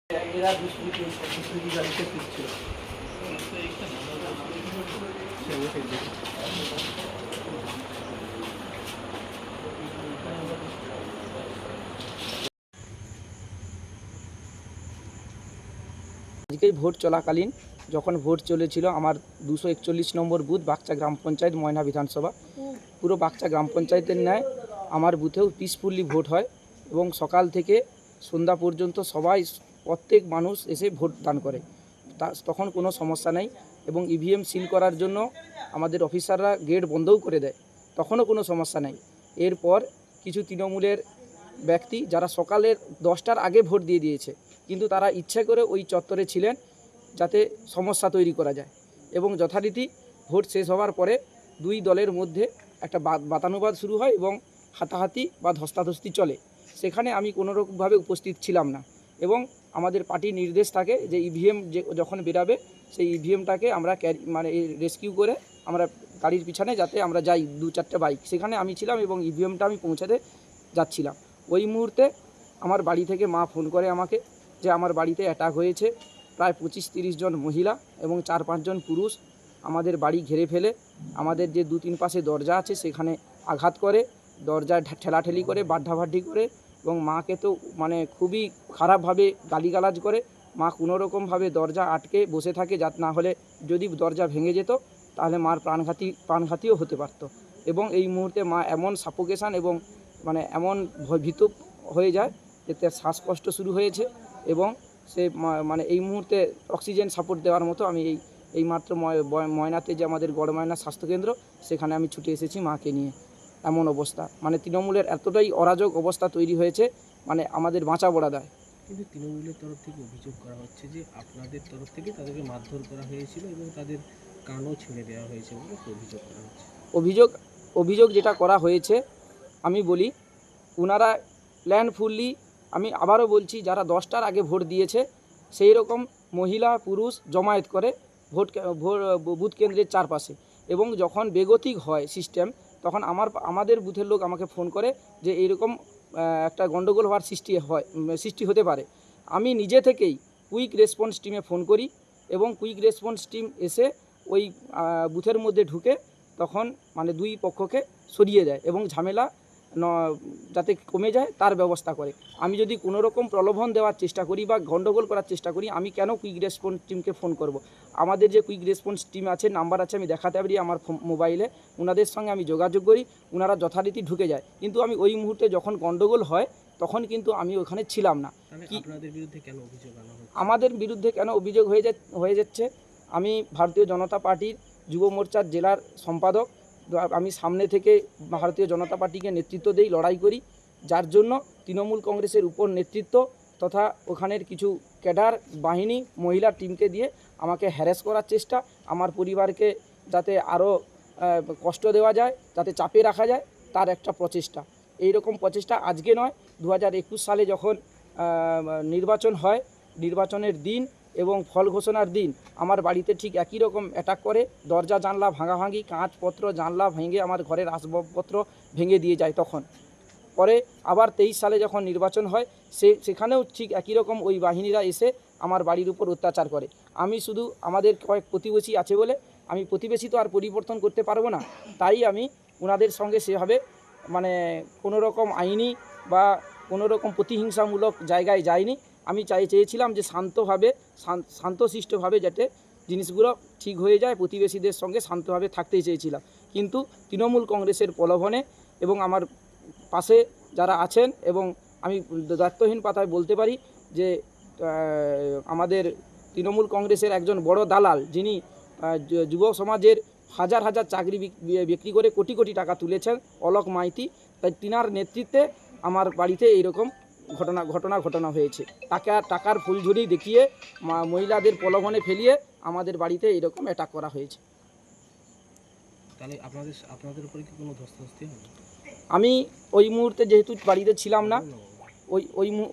এরা দুষ্কৃতি গাড়িতে ফিরছিল। আজকেই ভোট চলাকালীন যখন ভোট চলেছিল আমার 241 নম্বর বুথ বাগচা গ্রাম পঞ্চায়েত ময়না বিধানসভা, পুরো বাগচা গ্রাম পঞ্চায়েতের ন্যায় আমার বুথেও পিসফুলি ভোট হয় এবং সকাল থেকে সন্ধ্যা পর্যন্ত সবাই প্রত্যেক মানুষ এসে ভোট দান করে। তখন কোনো সমস্যা নেই এবং ইভিএম সিল করার জন্য আমাদের অফিসাররা গেট বন্ধও করে দেয়, তখনও কোনো সমস্যা নেই। এরপর কিছু তৃণমূলের ব্যক্তি যারা সকালের 10টার আগে ভোট দিয়ে দিয়েছে, কিন্তু তারা ইচ্ছে করে ওই চত্বরে ছিলেন যাতে সমস্যা তৈরি করা যায় এবং যথারীতি ভোট শেষ হওয়ার পরে দুই দলের মধ্যে একটা বাতানুবাদ শুরু হয় এবং হাতাহাতি বা ধস্তাধস্তি চলে। সেখানে আমি কোনোরকমভাবে উপস্থিত ছিলাম না এবং আমাদের পার্টির নির্দেশ থাকে যে ইভিএম যখন বেরাবে সেই ইভিএমটাকে আমরা রেস্কিউ করে আমরা গাড়ির পিছনে যাতে আমরা যাই 2-4টে বাইক, সেখানে আমি ছিলাম এবং ইভিএমটা আমি পৌঁছাতে যাচ্ছিলাম। ওই মুহূর্তে আমার বাড়ি থেকে মা ফোন করে আমাকে যে আমার বাড়িতে অ্যাটাক হয়েছে, প্রায় 25-30 জন মহিলা এবং 4-5 জন পুরুষ আমাদের বাড়ি ঘিরে ফেলে আমাদের যে 2-3 পাশে দরজা আছে সেখানে আঘাত করে, দরজা ঠেলাঠেলি করে, বাড্ডাবাড্ডি করে এবং মাকে তো খুবই খারাপভাবে গালিগালাজ করে। মা কোনোরকমভাবে দরজা আটকে বসে থাকে, যাতে না হলে যদি দরজা ভেঙে যেত তাহলে মার প্রাণঘাতীও হতে পারত। এবং এই মুহূর্তে মা এমন সাফোকেশান এবং এমন ভীত হয়ে যায় যে তার শ্বাসকষ্ট শুরু হয়েছে এবং সে এই মুহূর্তে অক্সিজেন সাপোর্ট দেওয়ার মতো আমি এইমাত্র ময়নাতে যে আমাদের গড়ময়না স্বাস্থ্যকেন্দ্র সেখানে আমি ছুটে এসেছি মাকে নিয়ে। এমন অবস্থা তৃণমূলের এতটাই অরাজক অবস্থা তৈরি হয়েছে, আমাদের বাঁচা বড়া দেয়। কিন্তু তৃণমূলের তরফ থেকে অভিযোগ করা হচ্ছে যে আপনাদের তরফ থেকে তাদেরকে মারধর করা হয়েছিল এবং তাদের কানও ছিঁড়ে দেওয়া হয়েছে বলে অভিযোগ করা হচ্ছে। অভিযোগ যেটা করা হয়েছে আমি বলি, ওনারা প্ল্যানফুলি, আমি আবারও বলছি, যারা 10টার আগে ভোট দিয়েছে সেই রকম মহিলা পুরুষ জমায়েত করে বুথ কেন্দ্রের চারপাশে এবং যখন বেগতিক হয় সিস্টেম তখন আমাদের বুথের লোক আমাকে ফোন করে যে এইরকম একটা গণ্ডগোল হওয়ার সৃষ্টি হতে পারে। আমি নিজে থেকেই কুইক রেসপন্স টিমে ফোন করি এবং কুইক রেসপন্স টিম এসে ওই বুথের মধ্যে ঢুকে তখন দুই পক্ষকে সরিয়ে দেয় এবং ঝামেলা যাতে কমে যায় তার ব্যবস্থা করে। আমি যদি কোনো রকম প্রলোভন দেওয়ার চেষ্টা করি বা গণ্ডগোল করার চেষ্টা করি, আমি কেন কুইক রেসপন্স টিমকে ফোন করব? আমাদের যে কুইক রেসপন্স টিম আছে, নাম্বার আছে, আমি দেখাতে পারি আমার মোবাইলে, ওনাদের সঙ্গে আমি যোগাযোগ করি, ওনারা যথারীতি ঢুকে যায়। কিন্তু আমি ওই মুহূর্তে যখন গণ্ডগোল হয় তখন কিন্তু আমি ওখানে ছিলাম না। আপনাদের বিরুদ্ধে কেন অভিযোগ আনা হচ্ছে? আমাদের বিরুদ্ধে কেন অভিযোগ হয়ে যাচ্ছে, আমি ভারতীয় জনতা পার্টির যুব মোর্চার জেলার সম্পাদক, আমি সামনে থেকে ভারতীয় জনতা পার্টিকে নেতৃত্ব দেই, লড়াই করি, যার জন্য তৃণমূল কংগ্রেসের উপর নেতৃত্ব তথা ওখানের কিছু ক্যাডার বাহিনী মহিলা টিমকে দিয়ে আমাকে হ্যারাস করার চেষ্টা, আমার পরিবারকে যাতে আরও কষ্ট দেওয়া যায়, যাতে চাপে রাখা যায়, তার একটা প্রচেষ্টা। এই রকম প্রচেষ্টা আজকে নয়, 2021 সালে যখন নির্বাচন হয়, নির্বাচনের দিন এবং ফল ঘোষণার দিন আমার বাড়িতে ঠিক একই রকম অ্যাটাক করে, দরজা জানলা ভাঙাভাঙি, কাঁচপত্র জানলা ভেঙে আমার ঘরের আসবাবপত্র ভেঙে দিয়ে যায়। তখন পরে আবার 23 সালে যখন নির্বাচন হয় সেখানেও ঠিক একই রকম ওই বাহিনীরা এসে আমার বাড়ির উপর অত্যাচার করে। আমি শুধু আমাদের কয়েক প্রতিবেশী আছে বলে, আমি প্রতিবেশী তো আর পরিবর্তন করতে পারবো না, তাই আমি ওনাদের সঙ্গে সেভাবে কোনো রকম আইনি বা কোনো রকম প্রতিহিংসামূলক জায়গায় যাইনি। আমি চেয়েছিলাম যে শান্তশিষ্টভাবে যাতে জিনিসগুলো ঠিক হয়ে যায়, প্রতিবেশীদের সঙ্গে শান্তভাবে থাকতেই চেয়েছিলাম। কিন্তু তৃণমূল কংগ্রেসের প্রলোভনে এবং আমার পাশে যারা আছেন, এবং আমি দায়িত্বহীন পাতায় বলতে পারি যে আমাদের তৃণমূল কংগ্রেসের একজন বড় দালাল, যিনি যুব সমাজের হাজার হাজার চাকরি বিক্রি করে কোটি কোটি টাকা তুলেছেন, অলোক মাইতি, তাই তিনার নেতৃত্বে আমার বাড়িতে এইরকম ঘটনা হয়েছে। টাকার ফুলঝুরি দেখিয়ে মহিলাদের প্রলোভনে ফেলিয়ে আমাদের বাড়িতে এইরকম অ্যাটাক করা হয়েছে। তাহলে আপনাদের উপরে কি কোনো ধস্তাধস্তি হবে? আমি ওই মুহূর্তে যেহেতু বাড়িতে ছিলাম না,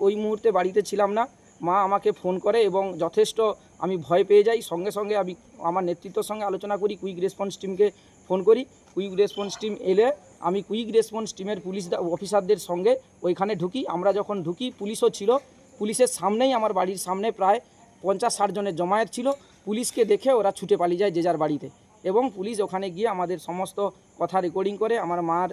ওই মুহূর্তে বাড়িতে ছিলাম না, মা আমাকে ফোন করে এবং যথেষ্ট আমি ভয় পেয়ে যাই। সঙ্গে সঙ্গে আমি আমার নেতৃত্বের সঙ্গে আলোচনা করি, কুইক রেসপন্স টিমকে ফোন করি। কুইক রেসপন্স টিম এলে আমি কুইক রেসপন্স টিমের পুলিশ অফিসারদের সঙ্গে ওইখানে ঢুকি। আমরা যখন ঢুকি পুলিশও ছিল, পুলিশের সামনেই, আমার বাড়ির সামনে প্রায় 50-60 জনের জমায়েত ছিল। পুলিশকে দেখে ওরা ছুটে পালিয়ে যায় যে যার বাড়িতে, এবং পুলিশ ওখানে গিয়ে আমাদের সমস্ত কথা রেকর্ডিং করে, আমার মার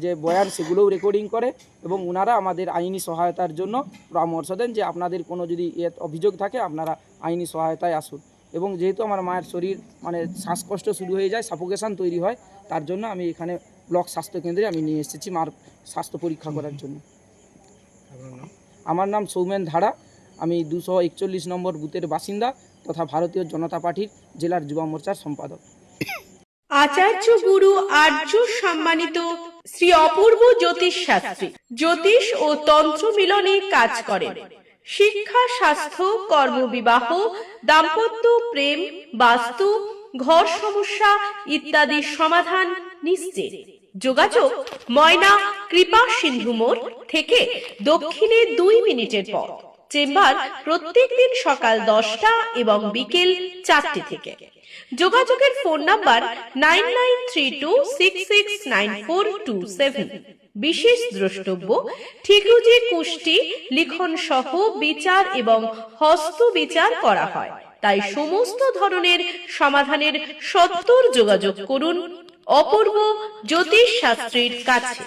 যে বয়ান সেগুলোও রেকর্ডিং করে, এবং ওনারা আমাদের আইনি সহায়তার জন্য পরামর্শ দেন যে আপনাদের কোনো যদি অভিযোগ থাকে আপনারা আইনি সহায়তায় আসুন। এবং যেহেতু আমার মায়ের শরীর মানে শ্বাসকষ্ট শুরু হয়ে যায়, সাফোকেশন তৈরি হয়, তার জন্য আমি এখানে ব্লক স্বাস্থ্যকেন্দ্রে আমি নিয়ে এসেছি মার স্বাস্থ্য পরীক্ষা করার জন্য। আপনার নাম? আমার নাম সৌমেন ধাড়া, আমি 241 নম্বর বুথের বাসিন্দা তথা ভারতীয় জনতা পার্টির জেলার যুব মোর্চার সম্পাদক। আচার্য গুরু আর্য সম্মানিত শ্রী অপূর্ব জ্যোতিষ শাস্ত্রী জ্যোতিষ ও তন্ত্র মিলনে কাজ করেন। শিক্ষা, স্বাস্থ্য, কর্মবিবাহ, দাম্পত্য, প্রেম, বাস্তু, ঘর সমস্যা ইত্যাদি সমাধান নিশ্চিত। যোগাযোগ ময়না কৃপা সিন্ধু মোড় থেকে দক্ষিণে 2 মিনিটের পথ। চেম্বার প্রত্যেক দিন সকাল 10টা এবং বিকেল 4টে থেকে। যোগাযোগের ফোন নাম্বার 9932669427। বিশেষ দ্রষ্টব্য, ঠিকুজি কুষ্টি লিখন সহ বিচার এবং হস্ত বিচার করা হয়, তাই সমস্ত ধরনের সমাধানের সত্বর যোগাযোগ করুন অপূর্ব জ্যোতিষ শাস্ত্রীর কাছে।